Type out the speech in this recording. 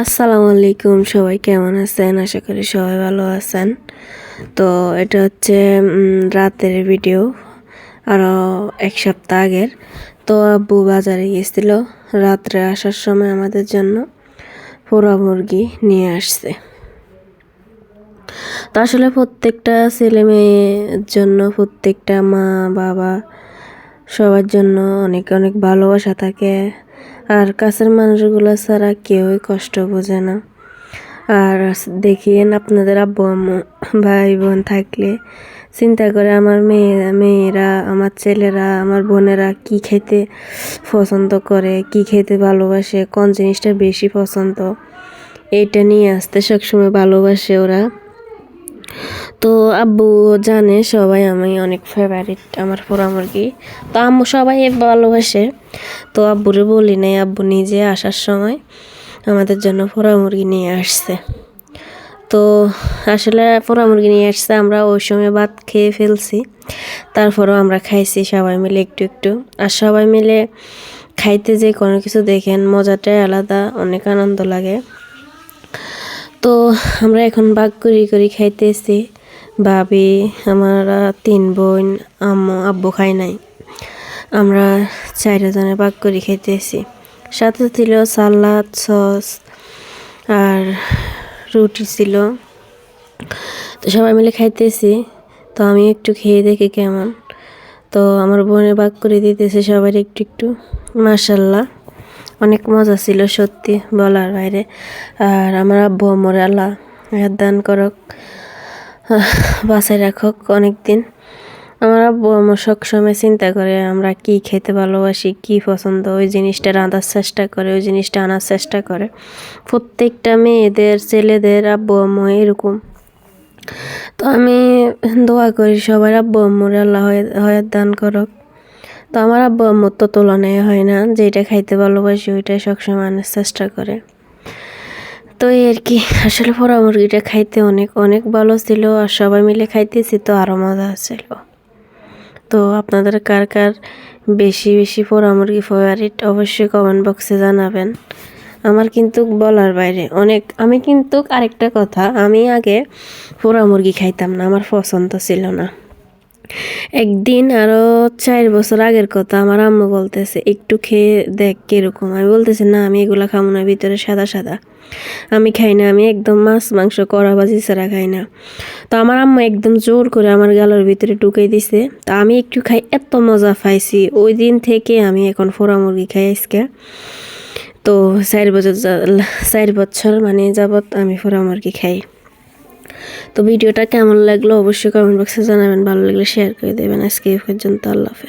আসসালামু আলাইকুম, সবাই কেমন আছেন? আশা করি সবাই ভালো আছেন। তো এটা হচ্ছে রাতের ভিডিও, আরও এক সপ্তাহ আগের। তো আব্বু বাজারে গিয়েছিল, রাত্রে আসার সময় আমাদের জন্য পোড়া মুরগি নিয়ে আসছে। তো আসলে প্রত্যেকটা ছেলে মেয়ের জন্য, প্রত্যেকটা মা বাবা সবার জন্য অনেক অনেক ভালোবাসা থাকে। আর কাছের মানুষগুলো ছাড়া কেউই কষ্ট বোঝে না। আর দেখিয়েন আপনাদের আব্বু আম্মু ভাই বোন থাকলে চিন্তা করে আমার মেয়েরা, আমার ছেলেরা, আমার বোনেরা কি খেতে পছন্দ করে, কি খেতে ভালোবাসে, কোন জিনিসটা বেশি পছন্দ, এইটা নিয়ে আসতে সবসময় ভালোবাসে ওরা। তো আব্বু জানে সবাই আমি অনেক ফেভারিট আমার পোড়া মুরগি। তো আম্মু সবাই ভালোবাসে। তো আব্বুরে বলি নাই, আব্বু নিজে আসার সময় আমাদের জন্য পোড়া মুরগি নিয়ে আসছে। তো আসলে পোড়া মুরগি নিয়ে আসছে, আমরা ওই সময় ভাত খেয়ে ফেলছি, তারপরেও আমরা খাইছি সবাই মিলে একটু একটু। আর সবাই মিলে খাইতে যে কোনো কিছু দেখেন মজাটাই আলাদা, অনেক আনন্দ লাগে। তো আমরা এখন ভাগ করি খাইতেছি। ভাবি, আমরা 3 বোন, আব্বু খাই নাই, আমরা 4 জনে ভাগ করে খাইতেছি। সাথে ছিল সালাদ, সস আর রুটি ছিল। তো সবাই মিলে খাইতেছি। তো আমি একটু খেয়ে দেখি কেমন। তো আমার বোনে ভাগ করে দিতেছে সবার একটু একটু। মাশাল্লাহ, অনেক মজা ছিল সত্যি, বলার বাইরে। আর আমার আব্বু আম্মুরে আল্লাহ দান করক, বাসায় রাখক অনেক দিন। আমার আব্বু আমার সবসময় চিন্তা করে আমরা কি খেতে ভালোবাসি, কি পছন্দ, ওই জিনিসটা রাঁধার চেষ্টা করে, ওই জিনিসটা আনার চেষ্টা করে। প্রত্যেকটা মেয়েদের, ছেলেদের আব্বু আম্মু এরকম। তো আমি দোয়া করি সবার আব্বু আম্মুর আল্লাহ হায়াত দান করক। তো আমার আব্বু আম্মুর তো তুলনায় হয় না, যেটা খাইতে ভালোবাসি ওইটাই সবসময় আনার চেষ্টা করে। তো এই আর কি, আসলে পোড়া মুরগিটা খাইতে অনেক অনেক ভালো ছিল। আর সবাই মিলে খাইতেছি তো আরও মজা ছিল। তো আপনাদের কার কার বেশি বেশি পোড়া মুরগি ফেভারিট অবশ্যই কমেন্ট বক্সে জানাবেন। আমার কিন্তু বলার বাইরে অনেক। আমি কিন্তু আরেকটা কথা, আমি আগে পোড়া মুরগি খাইতাম না, আমার পছন্দ ছিল না। একদিন আরও 4 বছর আগের কথা, আমার আম্মু বলতেছে একটু খেয়ে দেখ কিরকম। আমি বলতেছি না, আমি এগুলা খাবো না, ভিতরে সাদা সাদা আমি খাই না, আমি একদম মাছ মাংস কড়া ভাজি ছাড়া খাই না। তো আমার আম্মা একদম জোর করে আমার গালের ভিতরে ঢুকাই দিছে। তো আমি একটু খাই, এত মজা পাইছি। ওই দিন থেকে আমি এখন পোড়া মুরগি খাই আজকে। তো 4 বছর মানে যাবত আমি পোড়া মুরগি খাই। তো ভিডিওটা কেমন লাগলো অবশ্যই কমেন্ট বক্সে জানাবেন, ভালো লাগলে শেয়ার করে দেবেন। আজকে এই পর্যন্ত, আল্লাহ হাফেজ।